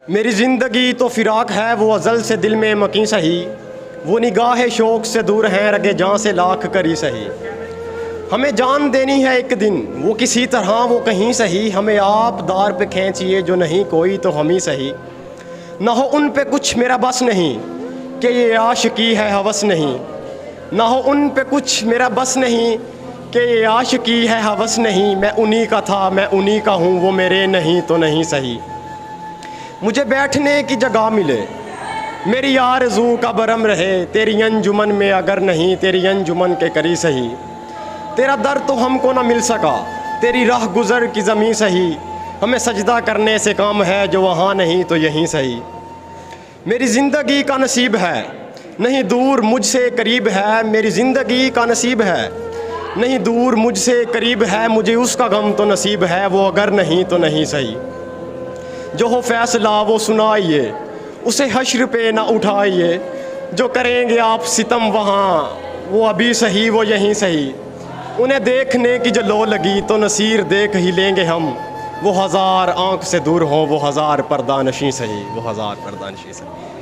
मेरी ज़िंदगी तो फ़िराक है वो अज़ल से दिल में मकीं सही, वो निगाह शौक़ से दूर हैं रगे जान से लाख करी सही। हमें जान देनी है एक दिन वो किसी तरह वो कहीं सही, हमें आप दार पे खींचिए जो नहीं कोई तो हम ही सही। ना हो उन पे कुछ मेरा बस नहीं कि ये आशिकी है हवस नहीं, ना हो उन पे कुछ मेरा बस नहीं कि ये आशिकी है हवस नहीं। मैं उन्हीं का था मैं उन्हीं का हूँ, वो मेरे नहीं तो नहीं सही। मुझे बैठने की जगह मिले मेरी आरज़ू का बरम रहे, तेरी अंजुमन में अगर नहीं तेरी अंजुमन के करी सही। तेरा दर तो हमको ना मिल सका तेरी राह गुज़र की ज़मीं सही, हमें सजदा करने से काम है जो वहाँ नहीं तो यहीं सही। मेरी ज़िंदगी का नसीब है नहीं दूर मुझसे करीब है, मेरी ज़िंदगी का नसीब है नहीं दूर मुझसे करीब है, मुझे उसका गम तो नसीब है वो अगर नहीं तो नहीं सही। जो हो फैसला वो सुनाइए उसे हश्र पे ना उठाइए, जो करेंगे आप सितम वहाँ वो अभी सही वो यहीं सही। उन्हें देखने की जो लो लगी तो नसीर देख ही लेंगे हम, वो हज़ार आँख से दूर हो वो हज़ार पर्दानशी सही, वो हज़ार पर्दानशी सही।